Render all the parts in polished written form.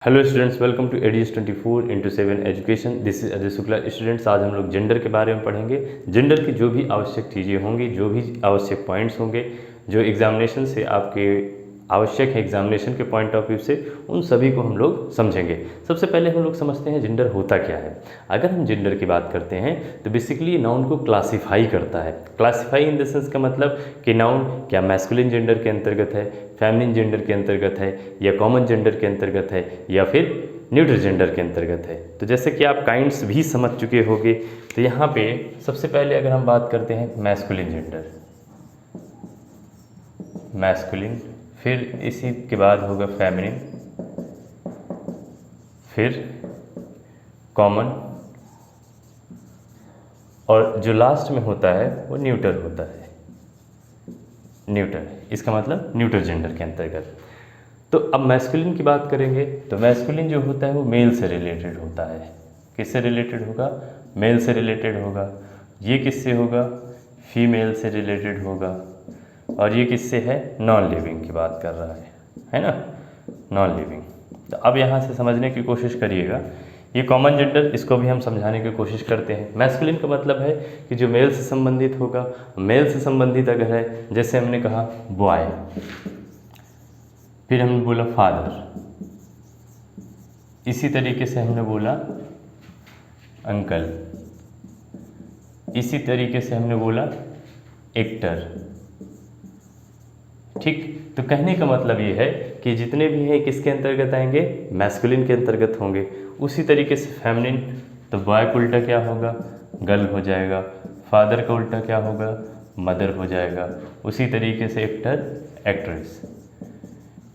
Hello students, welcome to एडीज 24/7 education. This is Ajay Shukla. Students, आज हम लोग जेंडर के बारे में पढ़ेंगे। जेंडर की जो भी आवश्यक चीज़ें होंगी, जो भी आवश्यक पॉइंट्स होंगे, जो एग्जामिनेशन से आपके आवश्यक है, एग्जामिनेशन के पॉइंट ऑफ व्यू से, उन सभी को हम लोग समझेंगे। सबसे पहले हम लोग समझते हैं जेंडर होता क्या है। अगर हम जेंडर की बात करते हैं तो बेसिकली नाउन को क्लासीफाई करता है। क्लासीफाई इन द सेंस का मतलब कि नाउन क्या मैस्कुलिन जेंडर के अंतर्गत है, फेमिनिन जेंडर के अंतर्गत है, या कॉमन जेंडर के अंतर्गत है, या फिर न्यूट्रल जेंडर के अंतर्गत है। तो जैसे कि आप काइंड्स भी समझ चुके होंगे, तो यहाँ पे सबसे पहले अगर हम बात करते हैं मैस्कुलिन जेंडर, मैस्कुलिन, फिर इसी के बाद होगा फेमिनिन, फिर कॉमन, और जो लास्ट में होता है वो न्यूट्रल होता है। न्यूट्रल, इसका मतलब न्यूट्रल जेंडर के अंतर्गत। तो अब मैस्कुलिन की बात करेंगे तो मैस्कुलिन जो होता है वो मेल से रिलेटेड होता है। किससे रिलेटेड होगा? मेल से रिलेटेड होगा। ये किससे होगा? फीमेल से रिलेटेड होगा। और ये किससे है? नॉन लिविंग की बात कर रहा है ना, नॉन लिविंग। तो अब यहाँ से समझने की कोशिश करिएगा। ये कॉमन जेंडर, इसको भी हम समझाने की कोशिश करते हैं। मैस्कुलिन का मतलब है कि जो मेल से संबंधित होगा। मेल से संबंधित अगर है, जैसे हमने कहा बॉय, फिर हमने बोला फादर, इसी तरीके से हमने बोला अंकल, इसी तरीके से हमने बोला एक्टर। ठीक, तो कहने का मतलब ये है कि जितने भी हैं किसके अंतर्गत आएंगे? मैस्कुलिन के अंतर्गत होंगे। उसी तरीके से फेमिनिन, तो बॉय का उल्टा क्या होगा? गर्ल हो जाएगा। फादर का उल्टा क्या होगा? मदर हो जाएगा। उसी तरीके से एक्टर, एक्ट्रेस।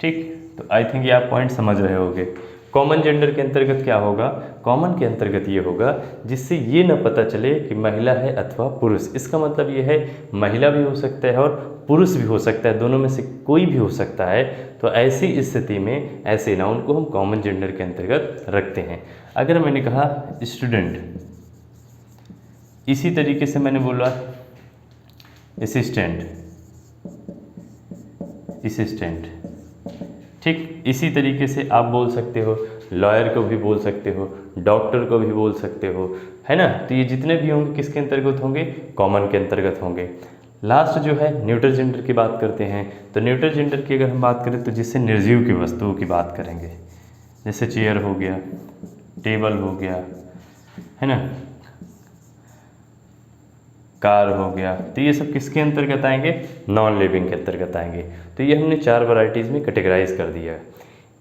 ठीक, तो आई थिंक ये आप पॉइंट समझ रहे होंगे। कॉमन जेंडर के अंतर्गत क्या होगा? कॉमन के अंतर्गत ये होगा जिससे ये न पता चले कि महिला है अथवा पुरुष। इसका मतलब ये है महिला भी हो सकता है और पुरुष भी हो सकता है, दोनों में से कोई भी हो सकता है। तो ऐसी स्थिति में ऐसे नाउन को हम कॉमन जेंडर के अंतर्गत रखते हैं। अगर मैंने कहा स्टूडेंट, इसी तरीके से मैंने बोला असिस्टेंट, असिस्टेंट। ठीक, इसी तरीके से आप बोल सकते हो लॉयर को भी बोल सकते हो, डॉक्टर को भी बोल सकते हो, है ना। तो ये जितने भी होंगे किसके अंतर्गत होंगे? कॉमन के अंतर्गत होंगे। लास्ट जो है न्यूट्रल जेंडर की बात करते हैं। तो न्यूट्रल जेंडर की अगर हम बात करें तो जिससे निर्जीव की वस्तुओं की बात करेंगे, जैसे चेयर हो गया, टेबल हो गया, है ना, कार हो गया। तो ये सब किसके अंतर्गत आएंगे? नॉन लिविंग के अंतर्गत आएंगे। तो ये हमने 4 वैरायटीज़ में कैटेगराइज कर दिया है।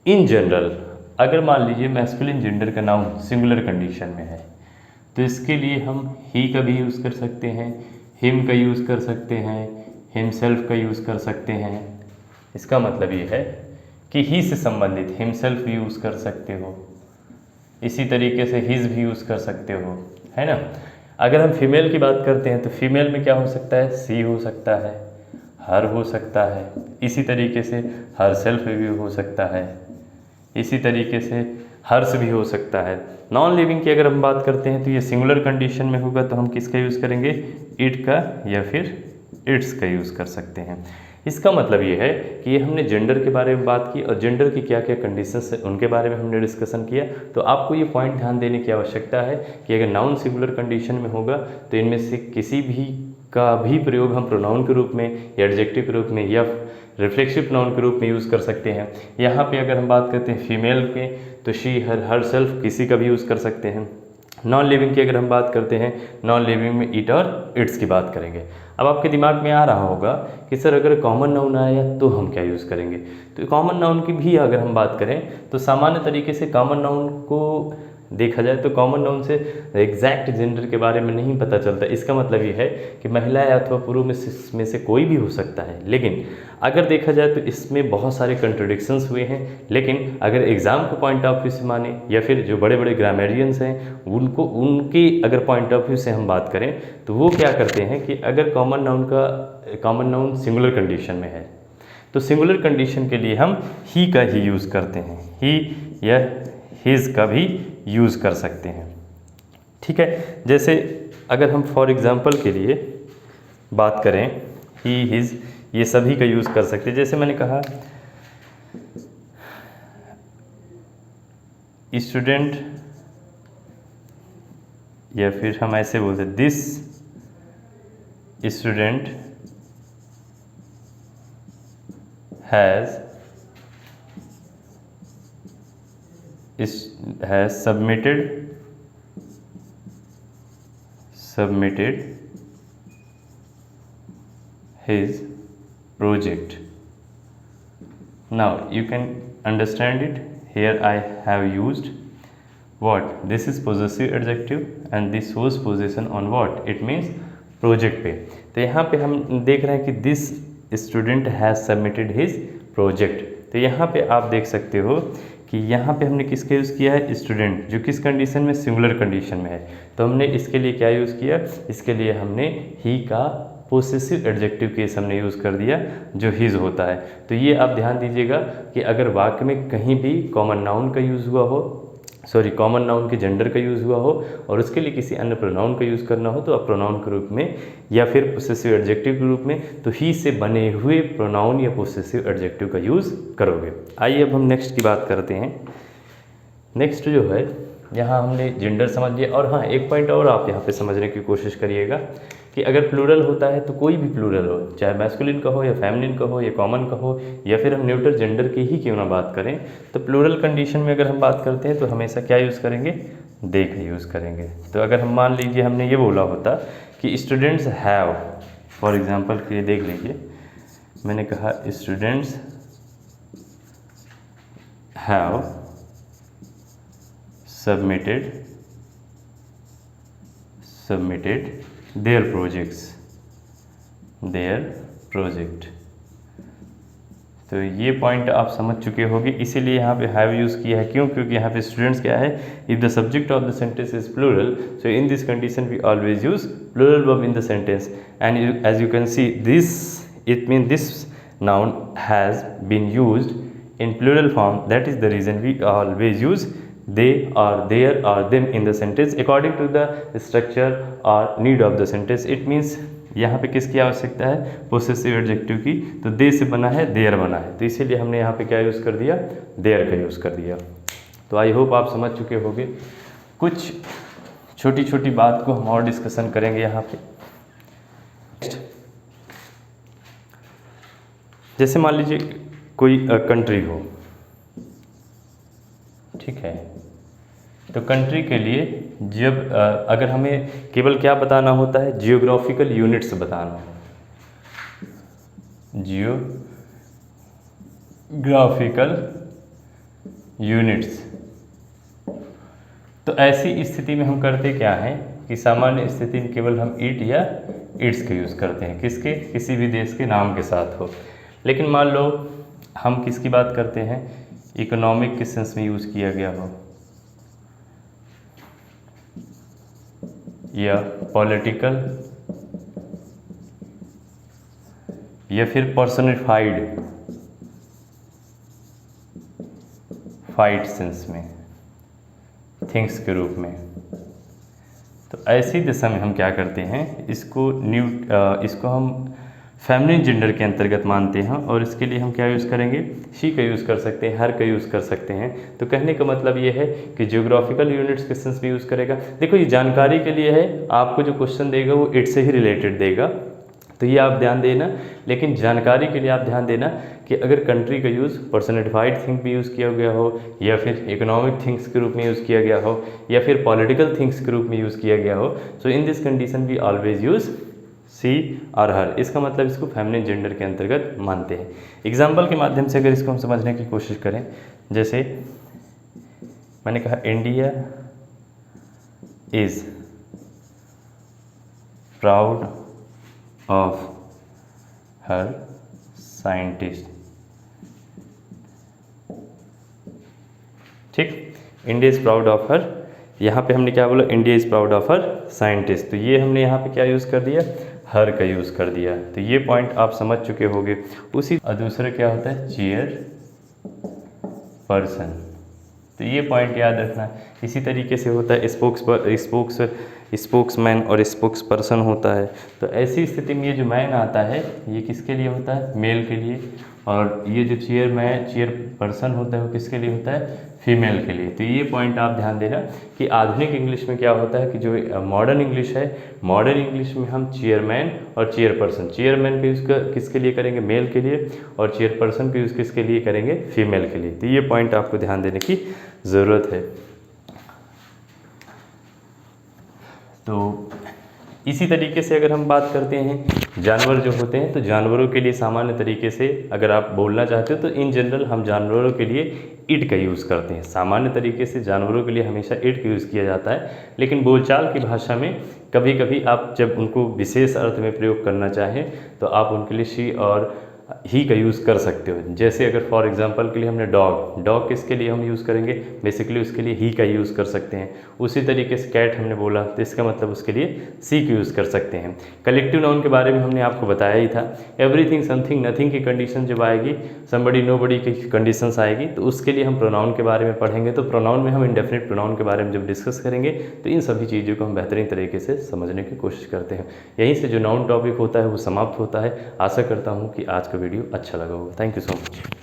इन जनरल अगर मान लीजिए मैस्कुलिन जेंडर का नाउन सिंगुलर कंडीशन में है, तो इसके लिए हम ही का भी यूज़ कर सकते हैं, हिम का यूज़ कर सकते हैं, हिमसेल्फ का यूज़ कर सकते हैं। इसका मतलब ये है कि ही से संबंधित हिमसेल्फ भी यूज़ कर सकते हो, इसी तरीके से हिज भी यूज़ कर सकते हो, है ना। अगर हम फीमेल की बात करते हैं तो फीमेल में क्या हो सकता है? सी हो सकता है, हर हो सकता है, इसी तरीके से हर सेल्फ भी हो सकता है, इसी तरीके से हर्ष भी हो सकता है। नॉन लिविंग की अगर हम बात करते हैं तो ये सिंगुलर कंडीशन में होगा, तो हम किसका यूज़ करेंगे? इट का या फिर इट्स का यूज़ कर सकते हैं। इसका मतलब ये है कि ये हमने जेंडर के बारे में बात की और जेंडर की क्या क्या कंडीशंस है उनके बारे में हमने डिस्कशन किया। तो आपको ये पॉइंट ध्यान देने की आवश्यकता है कि अगर नाउन सिंगुलर कंडीशन में होगा तो इनमें से किसी भी का भी प्रयोग हम प्रोनाउन के रूप में या एडजेक्टिव के रूप में या रिफ्लेक्सिव प्रोनाउन के रूप में यूज़ कर सकते हैं। यहाँ पे अगर हम बात करते हैं फीमेल के तो शी, हर सेल्फ, किसी का भी यूज़ कर सकते हैं। नॉन लिविंग की अगर हम बात करते हैं, नॉन लिविंग में इट और इट्स की बात करेंगे। अब आपके दिमाग में आ रहा होगा कि सर अगर कॉमन नाउन आया तो हम क्या यूज़ करेंगे। तो कॉमन नाउन की भी अगर हम बात करें तो सामान्य तरीके से कॉमन नाउन को देखा जाए तो कॉमन नाउन से एग्जैक्ट जेंडर के बारे में नहीं पता चलता। इसका मतलब ये है कि महिला अथवा पुरुष में से कोई भी हो सकता है, लेकिन अगर देखा जाए तो इसमें बहुत सारे कंट्रोडिक्शंस हुए हैं। लेकिन अगर एग्ज़ाम के पॉइंट ऑफ व्यू से माने या फिर जो बड़े बड़े ग्रामेरियंस हैं उनके अगर पॉइंट ऑफ व्यू से हम बात करें तो वो क्या करते हैं कि अगर कॉमन नाउन सिंगुलर कंडीशन में है तो सिंगुलर कंडीशन के लिए हम ही का ही यूज़ करते हैं, ही या हिज का भी यूज़ कर सकते हैं। ठीक है, जैसे अगर हम फॉर एग्ज़ाम्पल के लिए बात करें ही, हिज, ये सभी का यूज़ कर सकते हैं। जैसे मैंने कहा स्टूडेंट, या फिर हम ऐसे बोलते this student has submitted his project. Now you can understand it. Here I have used what? This is possessive adjective and this was possession on what? It means project पे। तो यहाँ पे हम देख रहे हैं कि this student has submitted his project। तो यहाँ पे आप देख सकते हो कि यहाँ पे हमने किसका यूज़ किया है? स्टूडेंट, जो किस कंडीशन में? सिंगुलर कंडीशन में है। तो हमने इसके लिए क्या यूज़ किया? इसके लिए हमने ही का पोसेसिव एडजेक्टिव केस हमने यूज़ कर दिया, जो हिज होता है। तो ये आप ध्यान दीजिएगा कि अगर वाक्य में कहीं भी कॉमन नाउन का यूज़ हुआ हो, कॉमन नाउन के जेंडर का यूज़ हुआ हो और उसके लिए किसी अन्य प्रोनाउन का यूज़ करना हो, तो आप प्रोनाउन के रूप में या फिर पोसेसिव एडजेक्टिव के रूप में, तो ही से बने हुए प्रोनाउन या पोसेसिव एडजेक्टिव का यूज़ करोगे। आइए अब हम नेक्स्ट की बात करते हैं। नेक्स्ट जो है, यहाँ हमने जेंडर समझ लिया। और हाँ, एक पॉइंट और आप यहाँ पे समझने की कोशिश करिएगा कि अगर प्लूरल होता है तो कोई भी प्लूरल हो, चाहे मैस्कुलिन का हो या फेमिनिन का हो या कॉमन का हो, या फिर हम न्यूट्रल जेंडर की ही क्यों ना बात करें, तो प्लूरल कंडीशन में अगर हम बात करते हैं तो हमेशा क्या यूज़ करेंगे? दे का यूज़ करेंगे। तो अगर हम मान लीजिए हमने ये बोला होता कि स्टूडेंट्स हैव, फॉर एग्जाम्पल के लिए देख लीजिए, मैंने कहा students have submitted their project। तो ये पॉइंट आप समझ चुके होंगे, इसीलिए यहाँ पे हैव यूज़ किया है। क्यों? क्योंकि यहाँ पे स्टूडेंट्स क्या है? If the subject of the sentence is plural, so in this condition we always use plural verb in the sentence. And as you can see this, it mean this noun has been used in plural form, that is the reason we always use they or their or them in the sentence according to the structure or need of the sentence। it means यहाँ पे किसकी आवश्यकता है? Possessive adjective की। तो दे से बना है, देयर बना है, तो इसीलिए हमने यहाँ पे क्या यूज़ कर दिया? देयर का यूज़ कर दिया। तो आई होप आप समझ चुके होंगे। कुछ छोटी छोटी बात को हम और डिस्कशन करेंगे यहाँ पे। जैसे मान लीजिए कोई कंट्री हो, ठीक है, तो कंट्री के लिए जब अगर हमें केवल क्या बताना होता है? जियोग्राफिकल यूनिट्स बताना है, जियोग्राफिकल यूनिट्स। तो ऐसी स्थिति में हम करते क्या हैं कि सामान्य स्थिति में केवल हम इट या इट्स का यूज़ करते हैं, किसके? किसी भी देश के नाम के साथ हो। लेकिन मान लो हम किसकी बात करते हैं? इकोनॉमिक के सेंस में यूज़ किया गया हो, या पॉलिटिकल, या फिर पर्सनिफाइड सेंस में, थिंग्स के रूप में। तो ऐसी दिशा में हम क्या करते हैं? इसको हम फेमिनिन जेंडर के अंतर्गत मानते हैं, और इसके लिए हम क्या यूज़ करेंगे? शी का यूज़ कर सकते हैं, हर का यूज़ कर सकते हैं। तो कहने का मतलब ये है कि जियोग्राफिकल यूनिट्स के सेंस भी यूज़ करेगा। देखो, ये जानकारी के लिए है, आपको जो क्वेश्चन देगा वो इट से ही रिलेटेड देगा, तो ये आप ध्यान देना। लेकिन जानकारी के लिए आप ध्यान देना कि अगर कंट्री का यूज़ पर्सनिफाइड थिंग भी यूज़ किया गया हो, या फिर इकोनॉमिक थिंग्स के रूप में यूज़ किया गया हो, या फिर पॉलिटिकल थिंग्स के रूप में यूज़ किया गया हो, so in this condition we always use C और हर। इसका मतलब इसको फेमिनिन जेंडर के अंतर्गत मानते हैं। एग्जाम्पल के माध्यम से अगर इसको हम समझने की कोशिश करें, जैसे मैंने कहा India is proud of her scientist. ठीक, India is proud of her, यहाँ पे हमने क्या बोला? India is proud of her scientist. तो ये हमने यहाँ पे क्या यूज़ कर दिया? हर का यूज़ कर दिया। तो ये पॉइंट आप समझ चुके होंगे। उसी और दूसरा क्या होता है? Chair person. तो ये पॉइंट याद रखना। इसी तरीके से होता है स्पोक्समैन और स्पोक्स पर्सन होता है। तो ऐसी स्थिति में ये जो मैन आता है ये किसके लिए होता है? मेल के लिए। और ये जो चेयर पर्सन होता है वो किसके लिए होता है? फीमेल के लिए। तो ये पॉइंट आप ध्यान देना कि आधुनिक इंग्लिश में क्या होता है कि जो मॉडर्न इंग्लिश है, मॉडर्न इंग्लिश में हम चेयरमैन और चेयरपर्सन, चेयरमैन का यूज़ किसके लिए करेंगे, मेल के लिए, और चेयरपर्सन का यूज़ किसके लिए करेंगे, फीमेल के लिए। तो ये पॉइंट आपको ध्यान देने की ज़रूरत है। तो इसी तरीके से अगर हम बात करते हैं जानवर जो होते हैं, तो जानवरों के लिए सामान्य तरीके से अगर आप बोलना चाहते हो तो इन जनरल हम जानवरों के लिए इट का यूज़ करते हैं। सामान्य तरीके से जानवरों के लिए हमेशा इट का यूज़ किया जाता है, लेकिन बोलचाल की भाषा में कभी कभी आप जब उनको विशेष अर्थ में प्रयोग करना चाहें तो आप उनके लिए शी और ही का यूज़ कर सकते हो। जैसे अगर फॉर एग्जांपल के लिए हमने डॉग, डॉग किसके लिए हम यूज़ करेंगे, बेसिकली उसके लिए ही का यूज़ कर सकते हैं। उसी तरीके से कैट हमने बोला तो इसका मतलब उसके लिए सी का यूज़ कर सकते हैं। कलेक्टिव नाउन के बारे में हमने आपको बताया ही था, एवरीथिंग, समथिंग, नथिंग की कंडीशन जब आएगी, समबडी, नोबडी की कंडीशंस आएगी, तो उसके लिए हम प्रोनाउन के बारे में पढ़ेंगे। तो प्रोनाउन में हम इंडेफिनिट प्रोनाउन के बारे में जब डिस्कस करेंगे तो इन सभी चीज़ों को हम बेहतरीन तरीके से समझने की कोशिश करते हैं। यहीं से जो नाउन टॉपिक होता है वो समाप्त होता है। आशा करता हूँ कि आज का वीडियो अच्छा लगा होगा। Thank you so much.